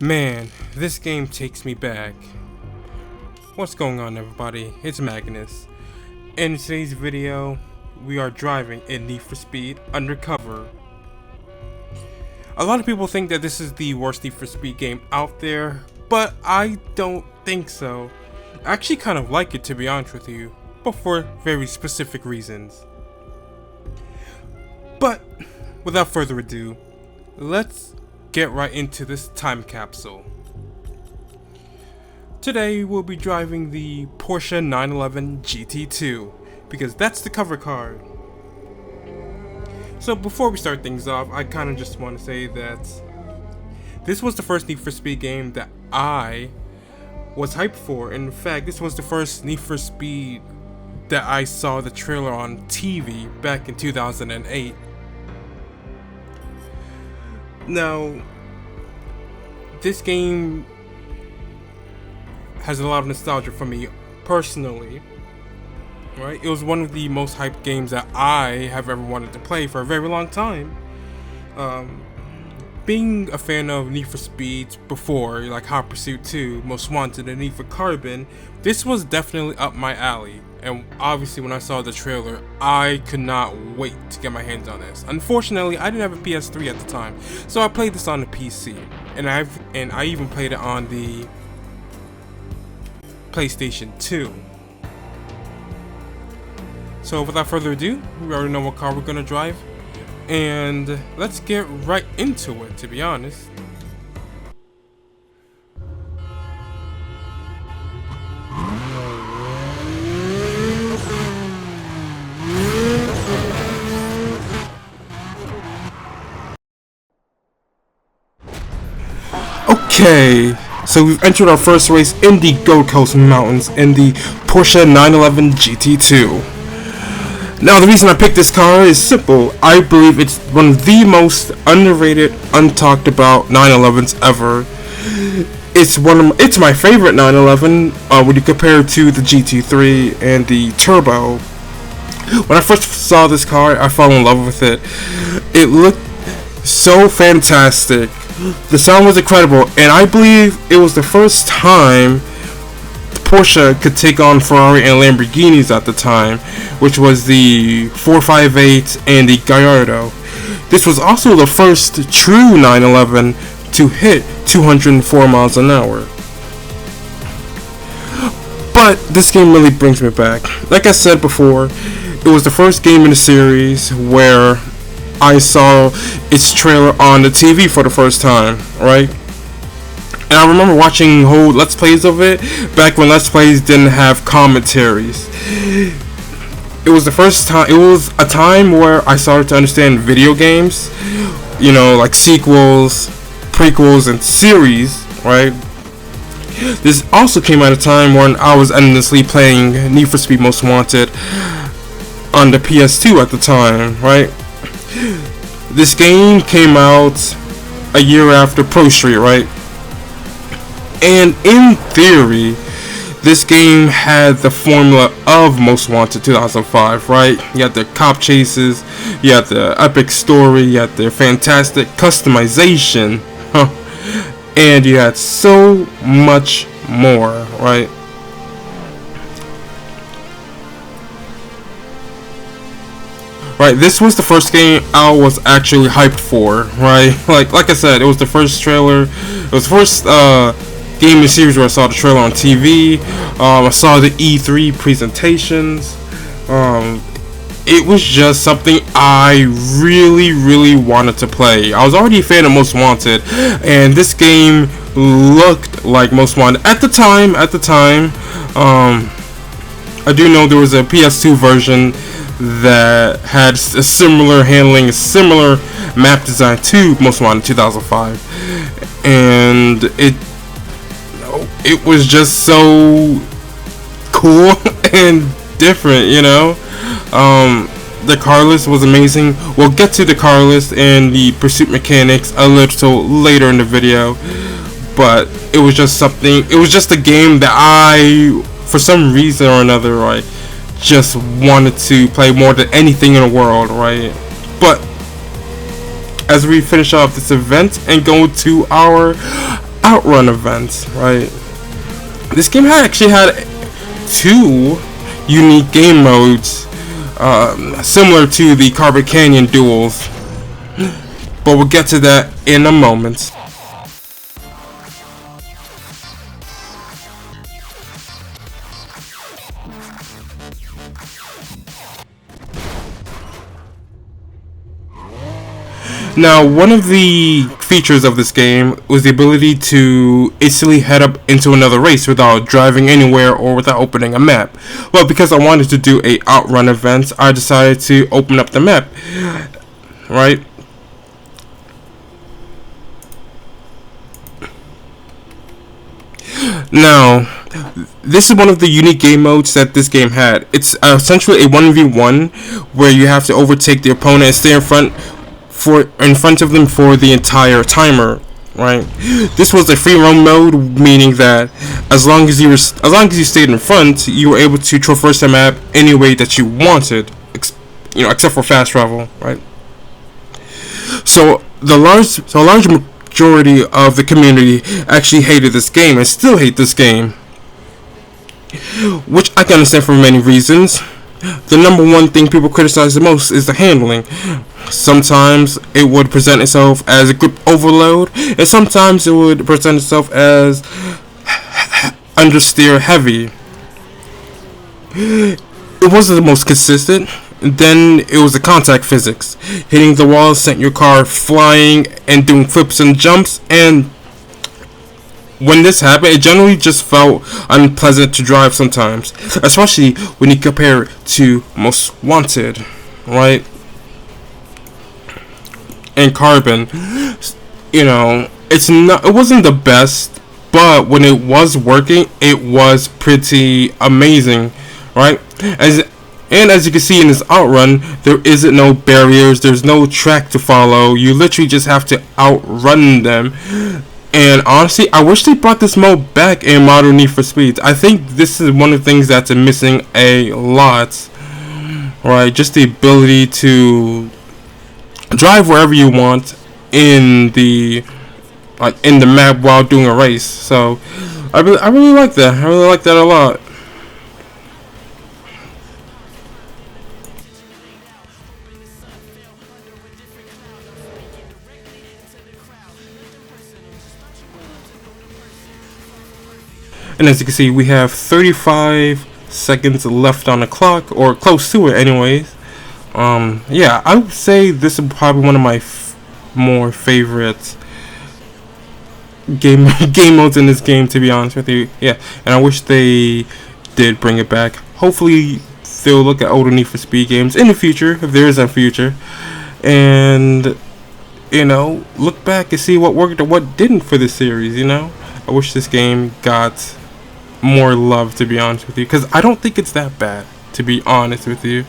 Man, this game takes me back. What's going on, everybody? It's Magnus. In today's video, we are driving in Need For Speed Undercover. A lot of people think that this is the worst Need For Speed game out there, but I don't think so. I actually kind of like it, to be honest with you, but for very specific reasons. But without further ado, let's get right into this time capsule. Today we'll be driving the Porsche 911 GT2 because that's the cover card. So before we start things off, I kind of just want to say that this was the first Need For Speed game that I was hyped for. In fact, this was the first Need For Speed that I saw the trailer on TV back in 2008. Now, this game has a lot of nostalgia for me personally, right? It was one of the most hyped games that I have ever wanted to play for a very long time. Being a fan of Need For Speed before, like Hot Pursuit 2, Most Wanted, and Need For Carbon, this was definitely up my alley. And obviously when I saw the trailer, I could not wait to get my hands on this. Unfortunately, I didn't have a PS3 at the time, so I played this on the PC. And I even played it on the PlayStation 2. So without further ado, we already know what car we're gonna drive. And let's get right into it, to be honest. Okay, so we've entered our first race in the Gold Coast Mountains in the Porsche 911 GT2. Now, the reason I picked this car is simple. I believe it's one of the most underrated, untalked about 911s ever. It's my favorite 911 when you compare it to the GT3 and the Turbo. When I first saw this car, I fell in love with it. It looked so fantastic. The sound was incredible, and I believe it was the first time Porsche could take on Ferrari and Lamborghinis at the time, which was the 458 and the Gallardo. This was also the first true 911 to hit 204 miles an hour. But this game really brings me back. Like I said before, it was the first game in the series where I saw its trailer on the TV for the first time, right? And I remember watching whole Let's Plays of it back when Let's Plays didn't have commentaries. It was the first time, it was a time where I started to understand video games, you know, like sequels, prequels, and series, right? This also came at a time when I was endlessly playing Need For Speed Most Wanted on the PS2 at the time, right? This game came out a year after Pro Street, right? And in theory, this game had the formula of Most Wanted 2005, right? You had the cop chases, you had the epic story, you had the fantastic customization, and you had so much more, right? Right, this was the first game I was actually hyped for, right? Like I said, it was the first trailer. It was the first game in the series where I saw the trailer on TV. I saw the E3 presentations. It was just something I really wanted to play. I was already a fan of Most Wanted, and this game looked like Most Wanted at the time. I do know there was a PS2 version that had a similar handling, a similar map design to Most Wanted 2005, and it was just so cool and different, you know. The car list was amazing. We'll get to the car list and the pursuit mechanics a little later in the video, but it was just something. It was just a game that I, for some reason or another, right, just wanted to play more than anything in the world, right? But as we finish off this event and go to our outrun events, right? This game actually had two unique game modes, similar to the Carbon Canyon duels, but we'll get to that in a moment. Now, one of the features of this game was the ability to instantly head up into another race without driving anywhere or without opening a map. Well, because I wanted to do a outrun event, I decided to open up the map, right? Now, this is one of the unique game modes that this game had. It's essentially a 1v1 where you have to overtake the opponent and stay in front of them for the entire timer, right? This was a free roam mode, meaning that as long as you stayed in front, you were able to traverse the map any way that you wanted, except for fast travel, right? So a large majority of the community actually hated this game and still hate this game, which I can understand for many reasons. The number one thing people criticize the most is the handling. Sometimes it would present itself as a grip overload, and sometimes it would present itself as understeer heavy. It wasn't the most consistent. Then it was the contact physics. Hitting the wall sent your car flying and doing flips and jumps, and when this happened, it generally just felt unpleasant to drive sometimes, especially when you compare it to Most Wanted, right? And Carbon, it wasn't the best, but when it was working, it was pretty amazing, right? As you can see in this outrun, there isn't no barriers, there's no track to follow. You literally just have to outrun them. And honestly, I wish they brought this mode back in modern Need for Speed. I think this is one of the things that's missing a lot, right? Just the ability to drive wherever you want in the map while doing a race. So I really like that. I really like that a lot. And as you can see, we have 35 seconds left on the clock, or close to it anyways. Yeah, I would say this is probably one of my more favorite game modes in this game, to be honest with you. Yeah, and I wish they did bring it back. Hopefully they'll look at older Need for Speed games in the future, if there is a future, and look back and see what worked or what didn't for this series. I wish this game got more love, to be honest with you, because I don't think it's that bad, to be honest with you.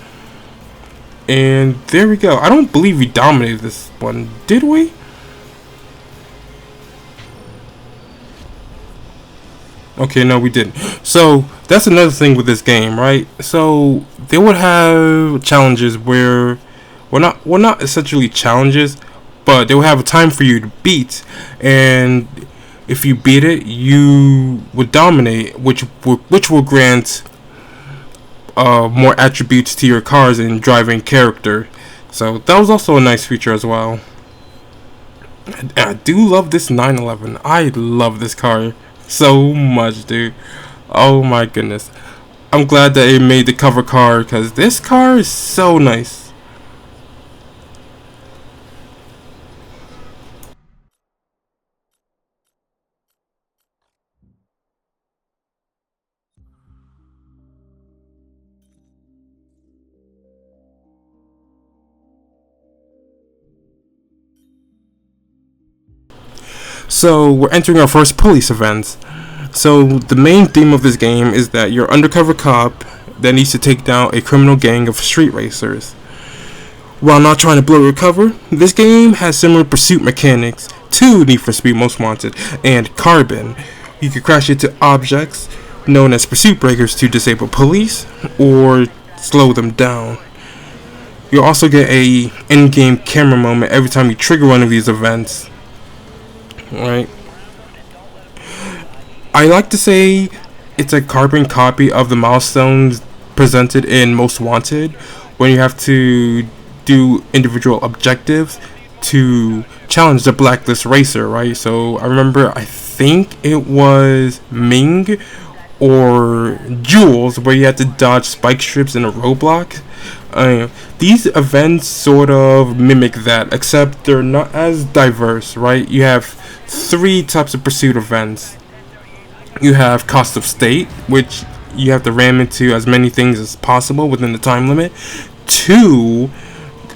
And there we go. I don't believe we dominated this one, did we? Okay, no, we didn't. So that's another thing with this game, right? So they would have challenges where, not essentially challenges, but they would have a time for you to beat, and if you beat it, you would dominate, which will grant more attributes to your cars and driving character. So that was also a nice feature as well. And I do love this 911. I love this car so much, dude. Oh my goodness. I'm glad that it made the cover car, because this car is so nice. So we're entering our first police event. So the main theme of this game is that you're an undercover cop that needs to take down a criminal gang of street racers. While not trying to blow your cover, this game has similar pursuit mechanics to Need for Speed Most Wanted and Carbon. You can crash into objects known as pursuit breakers to disable police or slow them down. You'll also get a in-game camera moment every time you trigger one of these events. Right? I like to say it's a carbon copy of the milestones presented in Most Wanted, when you have to do individual objectives to challenge the blacklist racer, right? So I remember, I think it was Ming or Jules, where you had to dodge spike strips in a roadblock. These events sort of mimic that, except they're not as diverse, right? You have three types of pursuit events. You have cost of state, which you have to ram into as many things as possible within the time limit to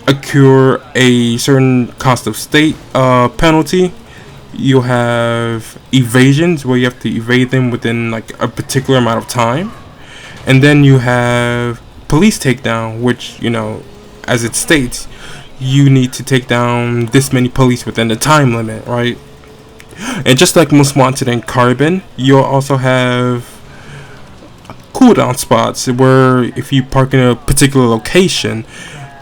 occur a certain cost of state penalty. You have evasions, where you have to evade them within like a particular amount of time. And then you have police takedown, which, you know, as it states, you need to take down this many police within the time limit, right? And just like Most Wanted and Carbon, you'll also have cooldown spots where if you park in a particular location,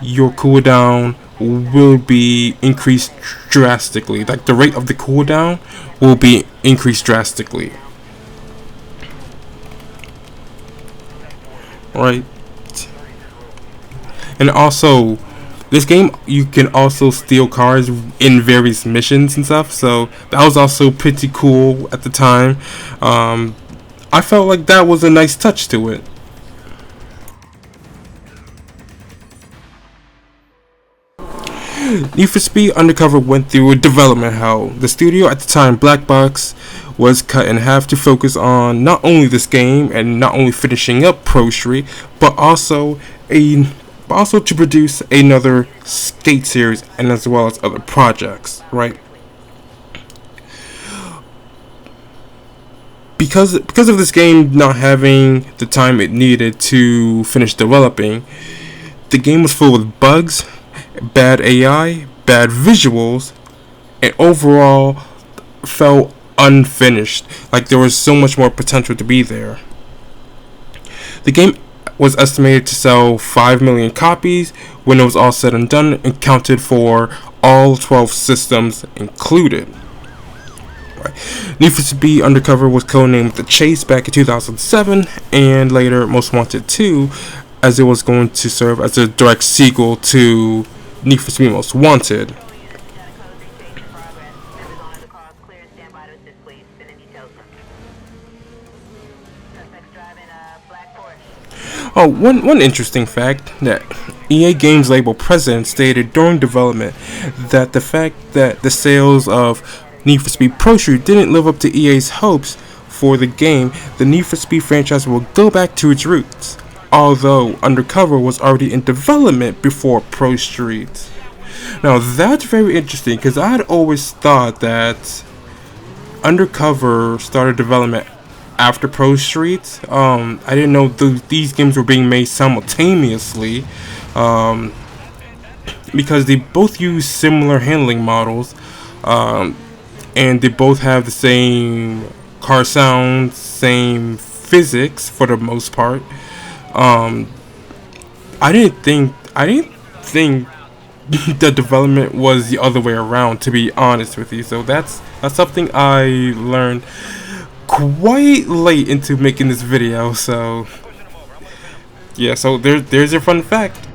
your cooldown will be increased drastically. Like the rate of the cooldown will be increased drastically. Right? And also, this game, you can also steal cars in various missions and stuff, so that was also pretty cool at the time. I felt like that was a nice touch to it. Need for Speed Undercover went through a development hell. The studio at the time, Black Box, was cut in half to focus on not only this game and not only finishing up Pro Street, but also to produce another skate series, and as well as other projects, right? Because of this game not having the time it needed to finish developing, the game was full with bugs, bad AI, bad visuals, and overall felt unfinished. Like there was so much more potential to be there. The game was estimated to sell 5 million copies when it was all said and done, and counted for all 12 systems included. Need for Speed Undercover was codenamed The Chase back in 2007, and later Most Wanted 2, as it was going to serve as a direct sequel to Need for Speed Most Wanted. Oh, one interesting fact that EA Games label president stated during development that the fact that the sales of Need for Speed Pro Street didn't live up to EA's hopes for the game, the Need for Speed franchise will go back to its roots, although Undercover was already in development before Pro Street. Now that's very interesting, because I had always thought that Undercover started development after Pro Street. I didn't know these games were being made simultaneously, because they both use similar handling models, and they both have the same car sound, same physics for the most part. I didn't think the development was the other way around, to be honest with you. So that's something I learned quite late into making this video. So yeah, so there's your fun fact.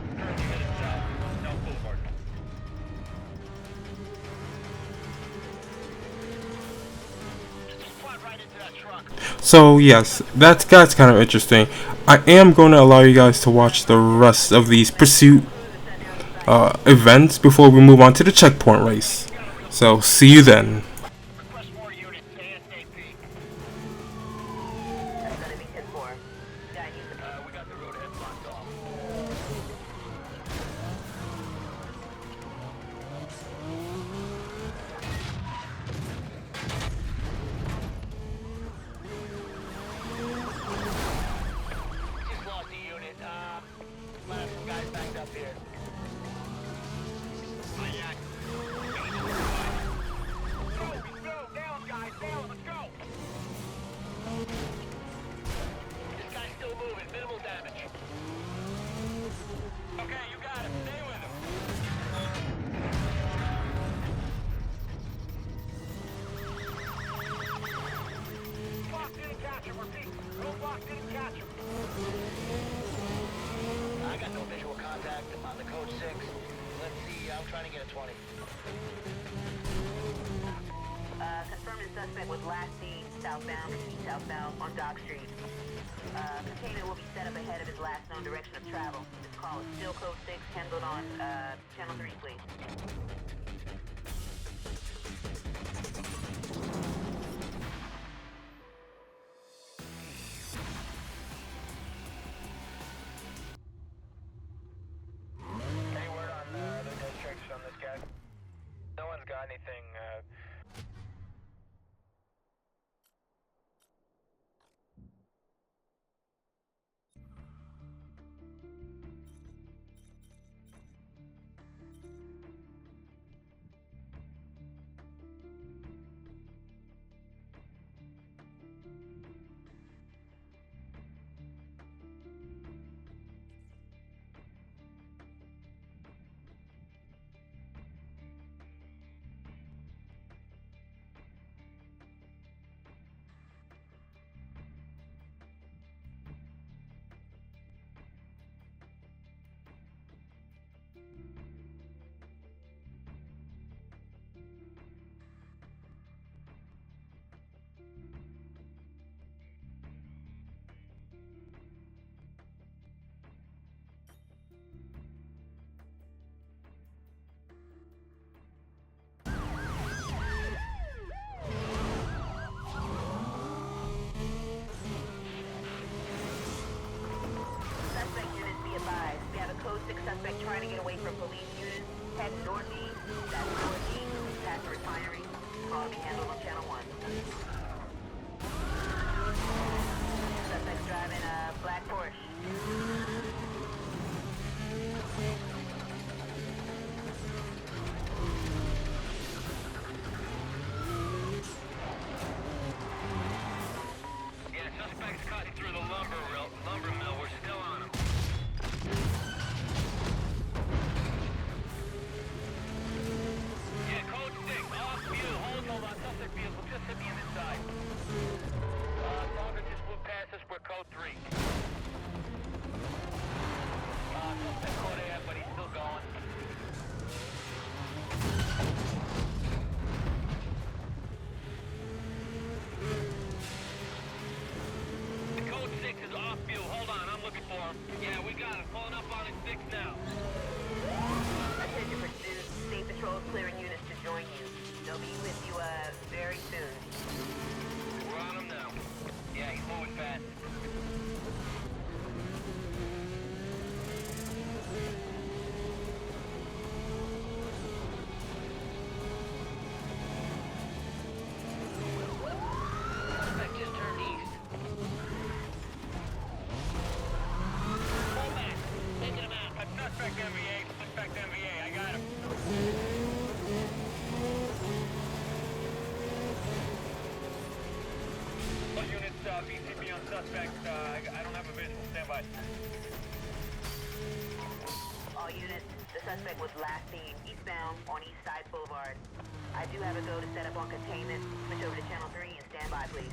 So yes, that's kind of interesting. I am going to allow you guys to watch the rest of these pursuit events before we move on to the checkpoint race. So see you then. I got no visual contact on the code 6. Let's see, I'm trying to get a 20. Confirming suspect was last seen southbound on Dock Street. Container will be set up ahead of his last known direction of travel. This call is still code 6, handled on channel 3, please. Any word on the districts from this guy? No one's got anything. Suspect trying to get away from police units, heading northeast, that's northeast, past the refinery. Call will be handled on channel 1. Suspect's driving a black Porsche. Yeah, suspect's cutting through the lumber mill. We're still on him. Just hit me inside. Target just flew past us. We're code 3. Suspect caught air, but he's still going. The code 6 is off view. Hold on, I'm looking for him. Yeah, we got him. Pulling up on his 6 now. Attention pursuit. State patrols clearing units to join you. They'll be with you, very soon. We're on him now. Yeah, he's moving fast. Suspect just turned east. Pull back. Taking him out. Suspect MVA. Suspect MVA. I got him. Units, BCP on suspect. I don't have a visual. Stand by. All units, the suspect was last seen eastbound on East Side Boulevard. I do have a go to set up on containment. Switch over to channel 3 and stand by, please.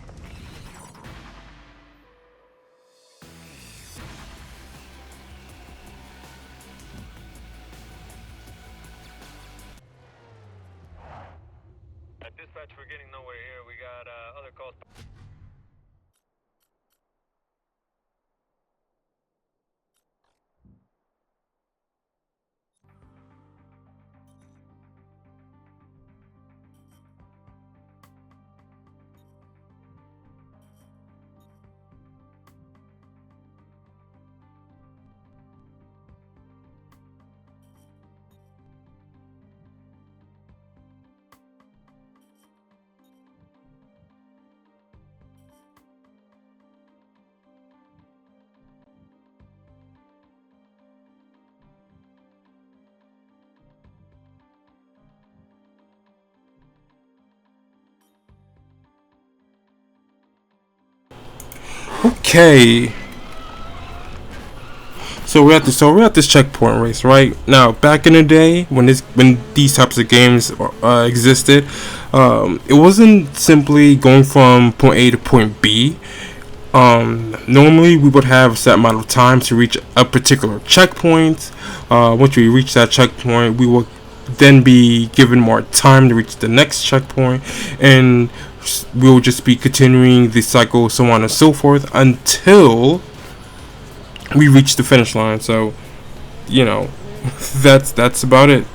At dispatch, we're getting nowhere here. We got other calls. Okay. So we're at this checkpoint race, right? Now, back in the day when these types of games existed, it wasn't simply going from point A to point B. Normally we would have a set amount of time to reach a particular checkpoint. Once we reach that checkpoint, we will then be given more time to reach the next checkpoint, and we'll just be continuing the cycle, so on and so forth, until we reach the finish line. So, you know, that's about it.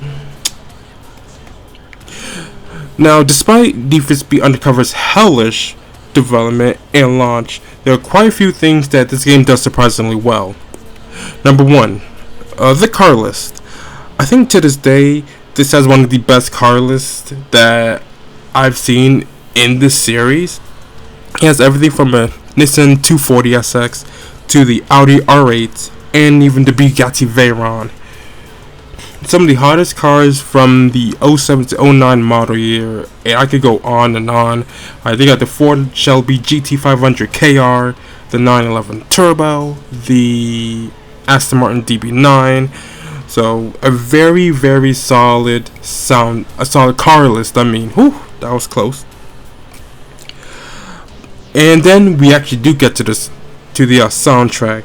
Now, despite Need For Speed Undercover's hellish development and launch, there are quite a few things that this game does surprisingly well. Number one, the car list. I think to this day, this has one of the best car lists that I've seen in this series. It has everything from a Nissan 240SX to the Audi R8 and even the Bugatti Veyron. Some of the hottest cars from the 07 to 09 model year, and I could go on and on. They got the Ford Shelby GT500 KR, the 911 Turbo, the Aston Martin DB9. So a very, very solid solid car list. I mean, whew, that was close. And then we actually do get to the soundtrack.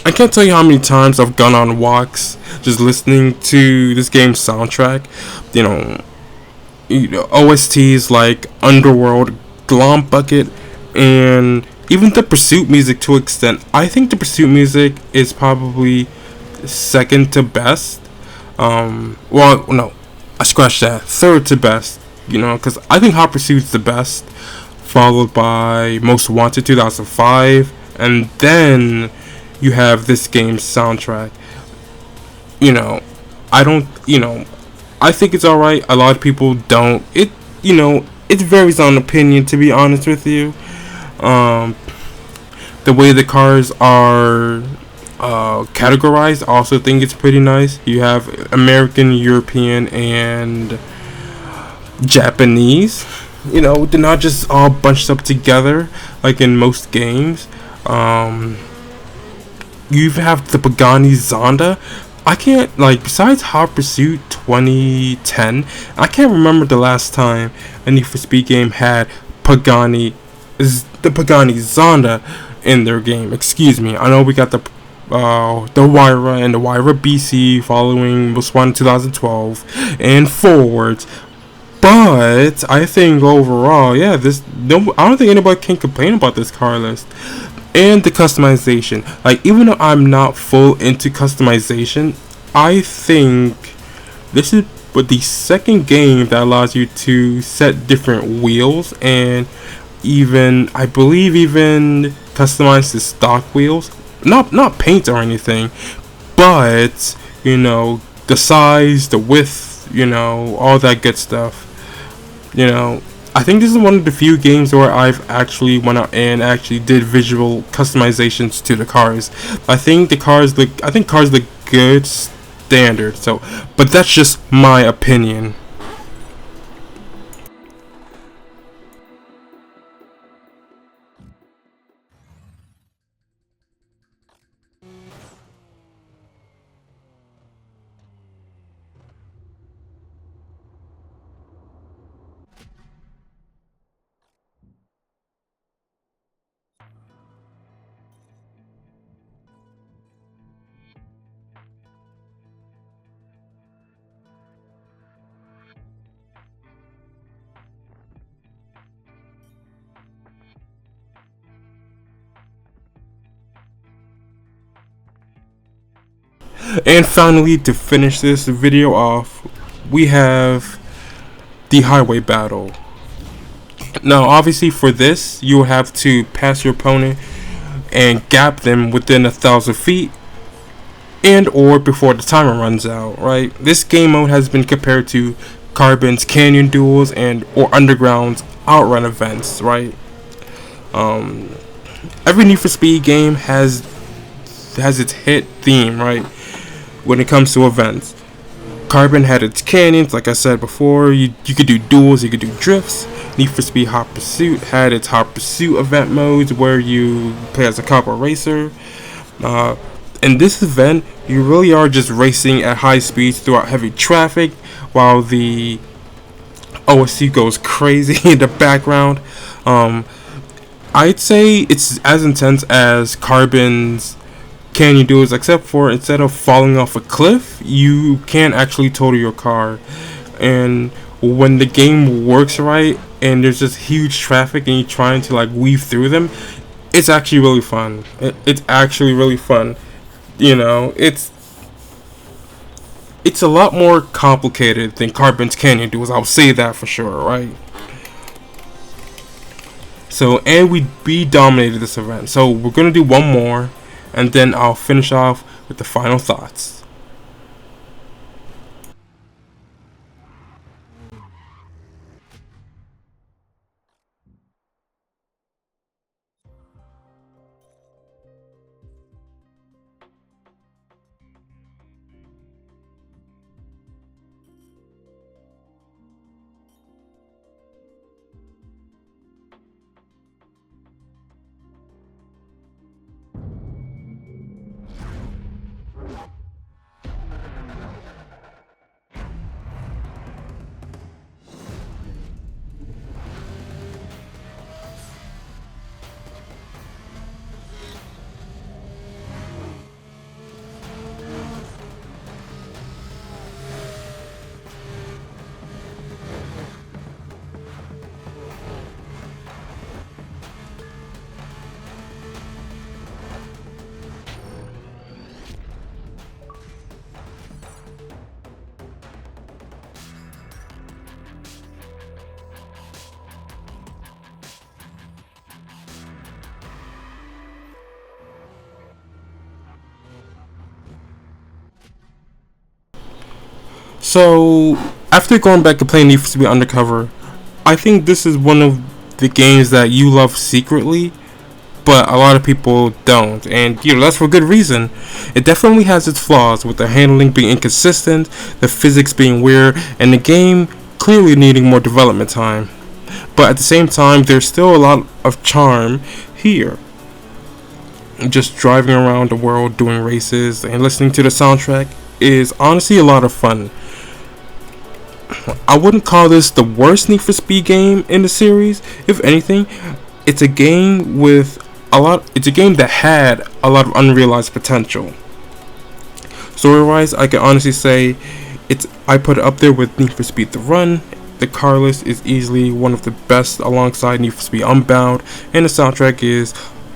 I can't tell you how many times I've gone on walks just listening to this game's soundtrack. You know, OSTs like Underworld, Glomp Bucket, and even the Pursuit music to an extent. I think the Pursuit music is probably second to best. Well, no, I scratched that. Third to best. You know, because I think Hot Pursuit's the best, followed by Most Wanted 2005, and then you have this game's soundtrack. You know, I think it's alright. A lot of people don't. It varies on opinion, to be honest with you. The way the cars are categorized, I also think it's pretty nice. You have American, European, and Japanese. You know, they're not just all bunched up together like in most games. You have the Pagani Zonda. I can't, besides Hot Pursuit 2010, I can't remember the last time a Need For Speed game had the Pagani Zonda in their game. Excuse me. I know we got the Wyra and the Wyra BC following Most Wanted 2012 and forwards. But I think overall, yeah, I don't think anybody can complain about this car list. And the customization. Even though I'm not full into customization, I think this is the second game that allows you to set different wheels and I believe even customize the stock wheels. Not paint or anything, but the size, the width, all that good stuff. I think this is one of the few games where I've actually went out and actually did visual customizations to the cars. I think cars look good standard. So, but that's just my opinion. And finally, to finish this video off, we have the highway battle. Now, obviously, for this, you will have to pass your opponent and gap them within 1,000 feet, and or before the timer runs out. Right? This game mode has been compared to Carbon's Canyon Duels and or Underground's Outrun events. Right? Every Need For Speed game has its hit theme. Right? When it comes to events, Carbon had its canyons, like I said before. You could do duels, you could do drifts. Need For Speed Hot Pursuit had its Hot Pursuit event modes where you play as a cop or racer. In this event, you really are just racing at high speeds throughout heavy traffic while the OSC goes crazy in the background. I'd say it's as intense as Carbon's Can You Do It, except for instead of falling off a cliff, you can actually total your car. And when the game works right and there's just huge traffic and you're trying to like weave through them, it's actually really fun. It's actually really fun. You know, it's a lot more complicated than Carbon's Can You Do It. I'll say that for sure, right? So, and we dominated this event. So we're gonna do one more, and then I'll finish off with the final thoughts. So, after going back and playing Need for Speed Undercover, I think this is one of the games that you love secretly, but a lot of people don't, and that's for good reason. It definitely has its flaws, with the handling being inconsistent, the physics being weird, and the game clearly needing more development time. But at the same time, there's still a lot of charm here. Just driving around the world doing races and listening to the soundtrack is honestly a lot of fun. I wouldn't call this the worst Need for Speed game in the series. If anything, it's a game that had a lot of unrealized potential. Story-wise, I can honestly say I put it up there with Need for Speed The Run. The car list is easily one of the best alongside Need for Speed Unbound, and the soundtrack is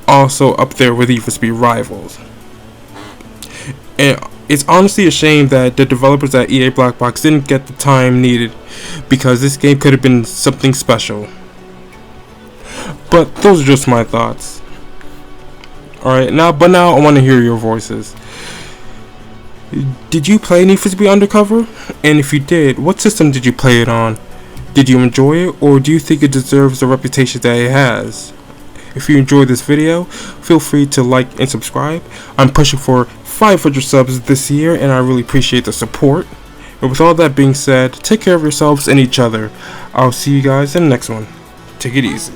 also up there with Need for Speed Rivals. And it's honestly a shame that the developers at EA Black Box didn't get the time needed, because this game could have been something special. But those are just my thoughts. Alright, now I want to hear your voices. Did you play Need for Speed Undercover? And if you did, what system did you play it on? Did you enjoy it, or do you think it deserves the reputation that it has? If you enjoyed this video, feel free to like and subscribe. I'm pushing for 500 subs this year, and I really appreciate the support. And with all that being said, take care of yourselves and each other. I'll see you guys in the next one. Take it easy.